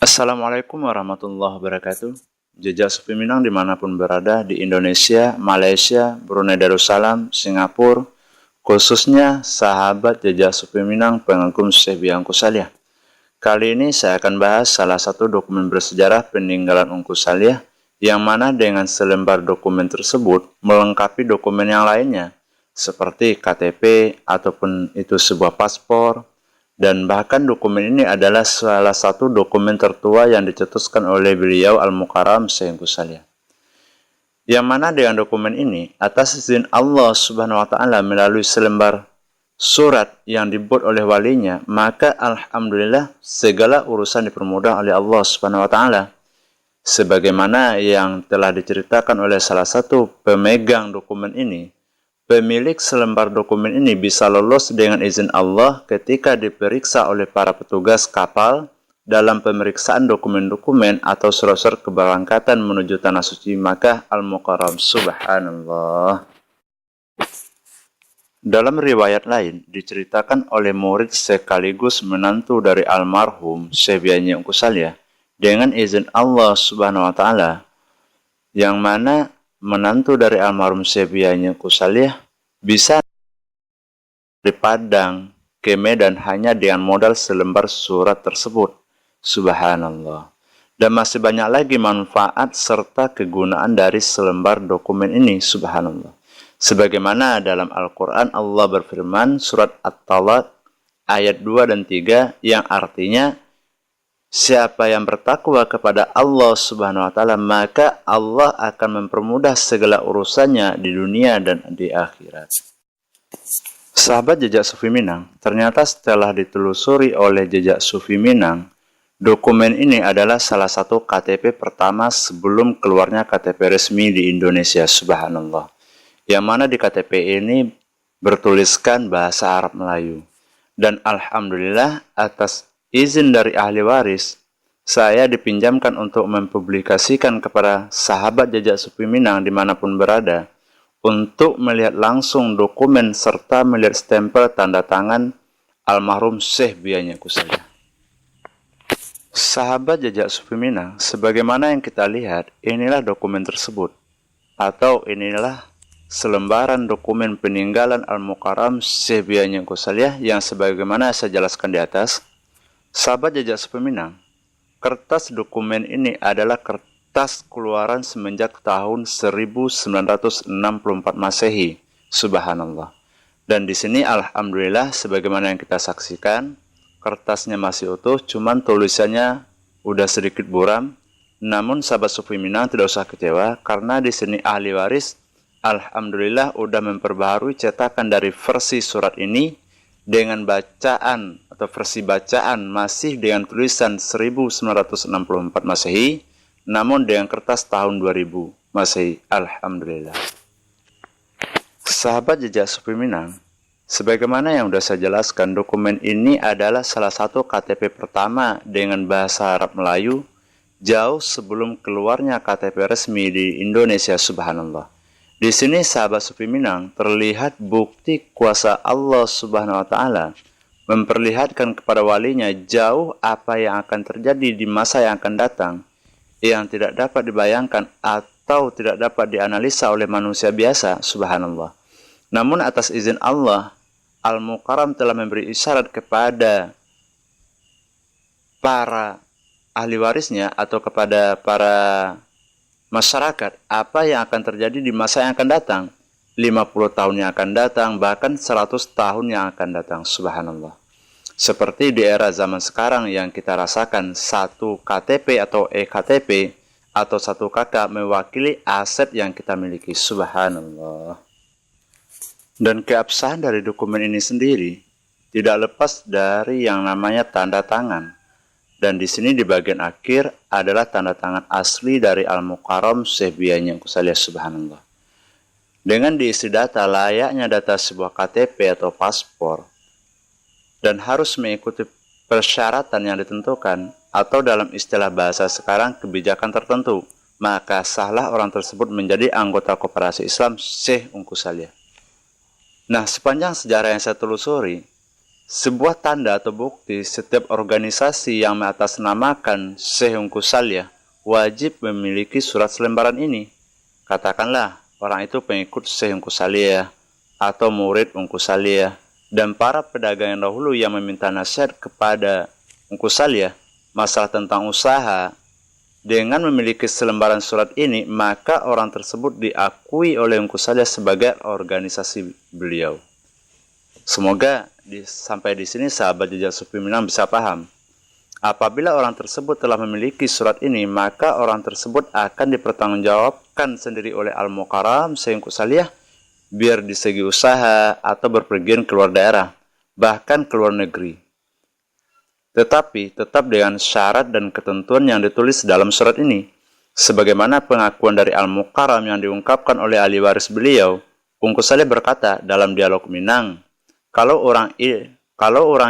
Assalamualaikum warahmatullahi wabarakatuh. Jejak Sufi Minang dimanapun berada di Indonesia, Malaysia, Brunei Darussalam, Singapura, khususnya sahabat Jejak Sufi Minang pengagum Syekh Biang Kusaliyah. Kali ini saya akan bahas salah satu dokumen bersejarah peninggalan Ungku Saliyah, yang mana dengan selembar dokumen tersebut melengkapi dokumen yang lainnya, seperti KTP ataupun itu sebuah paspor. Dan bahkan dokumen ini adalah salah satu dokumen tertua yang dicetuskan oleh beliau Al-Mukarram Syekh Ungku Saliyah. Yang mana dengan dokumen ini, atas izin Allah Subhanahu wa Ta'ala melalui selembar surat yang dibuat oleh walinya, maka alhamdulillah segala urusan dipermudah oleh Allah Subhanahu wa Ta'ala. Sebagaimana yang telah diceritakan oleh salah satu pemegang dokumen ini, pemilik selembar dokumen ini bisa lolos dengan izin Allah ketika diperiksa oleh para petugas kapal dalam pemeriksaan dokumen-dokumen atau surat-surat keberangkatan menuju Tanah Suci Makkah Al-Mukarram. Subhanallah. Dalam riwayat lain diceritakan oleh murid sekaligus menantu dari almarhum Syekh Biang Ungku Saliyah dengan izin Allah Subhanahu wa Ta'ala, yang mana menantu dari almarhum Syekh Biang Ungku Saliyah bisa dari Padang ke Medan hanya dengan modal selembar surat tersebut. Subhanallah. Dan masih banyak lagi manfaat serta kegunaan dari selembar dokumen ini. Subhanallah. Sebagaimana dalam Al-Quran Allah berfirman surat At-Talaq ayat 2 dan 3 yang artinya, siapa yang bertakwa kepada Allah Subhanahu wa Ta'ala, maka Allah akan mempermudah segala urusannya di dunia dan di akhirat. Sahabat Jejak Sufi Minang, ternyata setelah ditelusuri oleh Jejak Sufi Minang, dokumen ini adalah salah satu KTP pertama sebelum keluarnya KTP resmi di Indonesia. Subhanallah. Yang mana di KTP ini bertuliskan bahasa Arab Melayu. Dan alhamdulillah atas izin dari ahli waris, saya dipinjamkan untuk mempublikasikan kepada sahabat Jejak Sufi Minang dimanapun berada, untuk melihat langsung dokumen serta melihat stempel tanda tangan almarhum Syekh Biang Ungku Saliyah. Sahabat Jejak Sufi Minang, sebagaimana yang kita lihat, inilah dokumen tersebut, atau inilah selembaran dokumen peninggalan Al-Mukarram Syekh Biang Ungku Saliyah yang sebagaimana saya jelaskan di atas. Sahabat Jejak Sufi Minang, kertas dokumen ini adalah kertas keluaran semenjak tahun 1964 Masehi. Subhanallah. Dan di sini alhamdulillah sebagaimana yang kita saksikan, kertasnya masih utuh, cuman tulisannya udah sedikit buram. Namun sahabat Sufi Minang tidak usah kecewa, karena di sini ahli waris alhamdulillah udah memperbaharui cetakan dari versi surat ini dengan bacaan atau versi bacaan masih dengan tulisan 1964 Masehi, namun dengan kertas tahun 2000 Masehi. Alhamdulillah. Sahabat Jejak Sufi Minang, sebagaimana yang sudah saya jelaskan, dokumen ini adalah salah satu KTP pertama dengan bahasa Arab Melayu jauh sebelum keluarnya KTP resmi di Indonesia. Subhanallah. Di sini sahabat Sufi Minang terlihat bukti kuasa Allah Subhanahu wa Ta'ala memperlihatkan kepada walinya jauh apa yang akan terjadi di masa yang akan datang, yang tidak dapat dibayangkan atau tidak dapat dianalisa oleh manusia biasa. Subhanallah. Namun atas izin Allah, Al-Mukarram telah memberi isyarat kepada para ahli warisnya atau kepada para masyarakat apa yang akan terjadi di masa yang akan datang, 50 tahun yang akan datang, bahkan 100 tahun yang akan datang. Subhanallah. Seperti di era zaman sekarang yang kita rasakan, satu KTP atau EKTP atau satu KK mewakili aset yang kita miliki. Subhanallah. Dan keabsahan dari dokumen ini sendiri tidak lepas dari yang namanya tanda tangan. Dan di sini di bagian akhir adalah tanda tangan asli dari Al-Mukarram Syekh Biang Ungku Saliyah. Subhanallah. Dengan diisi data layaknya data sebuah KTP atau paspor, dan harus mengikuti persyaratan yang ditentukan, atau dalam istilah bahasa sekarang kebijakan tertentu, maka sahlah orang tersebut menjadi anggota Koperasi Islam Syekh Ungku Saliyah. Nah, sepanjang sejarah yang saya telusuri, sebuah tanda atau bukti setiap organisasi yang mengatasnamakan Syekh Ungku Salya wajib memiliki surat selembaran ini. Katakanlah orang itu pengikut Syekh Ungku Salya atau murid Ungku Salya, dan para pedagang yang dahulu yang meminta nasihat kepada Ungku Salya masalah tentang usaha. Dengan memiliki selembaran surat ini, maka orang tersebut diakui oleh Ungku Salya sebagai organisasi beliau. Semoga sampai di sini sahabat Jejak Sufi Minang bisa paham. Apabila orang tersebut telah memiliki surat ini, maka orang tersebut akan dipertanggungjawabkan sendiri oleh Al-Mukarram Syekh Ungku Salya, biar di segi usaha atau berpergian keluar daerah, bahkan keluar negeri. Tetapi tetap dengan syarat dan ketentuan yang ditulis dalam surat ini. Sebagaimana pengakuan dari Al-Mukarram yang diungkapkan oleh ahli waris beliau, Ungku Salya berkata dalam dialog Minang, kalau orang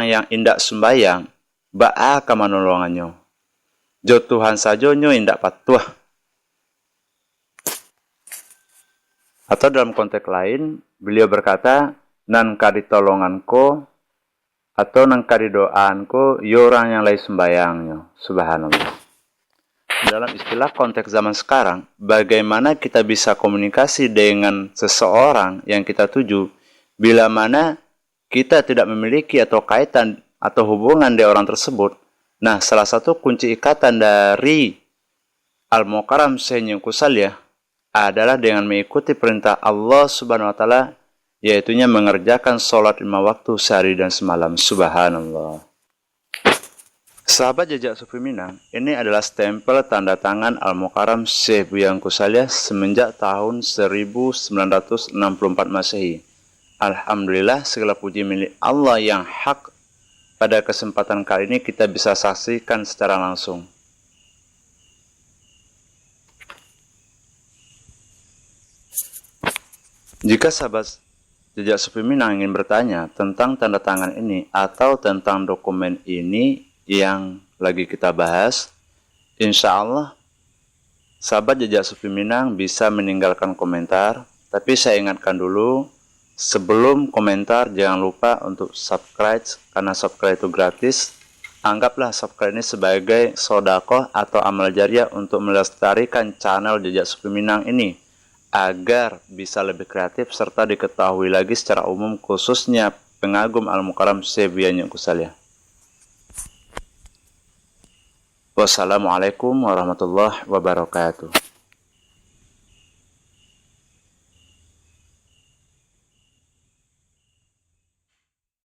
yang indak sembayang, ba'a kamanolongannya. Jo Tuhan sajonyo indak patuah. Atau dalam konteks lain, beliau berkata, nan kaditolonganko atau nan kadidoanko, yo orang yang lain sembayangnya. Subhanallah. Dalam istilah konteks zaman sekarang, bagaimana kita bisa komunikasi dengan seseorang yang kita tuju, bila mana kita tidak memiliki atau kaitan atau hubungan dengan orang tersebut. Nah, salah satu kunci ikatan dari Al-Mukarram Syekh Ungku Salya adalah dengan mengikuti perintah Allah Subhanahu wa taala, yaitunya mengerjakan sholat 5 waktu sehari dan semalam. Subhanallah. Sahabat Jejak Sufi Minang, ini adalah stempel tanda tangan Al-Mukarram Syekh Ungku Salya semenjak tahun 1964 Masehi. Alhamdulillah, segala puji milik Allah yang hak. Pada kesempatan kali ini kita bisa saksikan secara langsung. Jika sahabat Jejak Sufi Minang ingin bertanya tentang tanda tangan ini atau tentang dokumen ini yang lagi kita bahas, insya Allah sahabat Jejak Sufi Minang bisa meninggalkan komentar. Tapi saya ingatkan dulu, sebelum komentar jangan lupa untuk subscribe, karena subscribe itu gratis. Anggaplah subscribe ini sebagai sodakoh atau amal jariah untuk melestarikan channel Jejak Sufi Minang ini, agar bisa lebih kreatif serta diketahui lagi secara umum, khususnya pengagum Al-Mukarram Syekh Ungku Salya. Wassalamualaikum warahmatullahi wabarakatuh.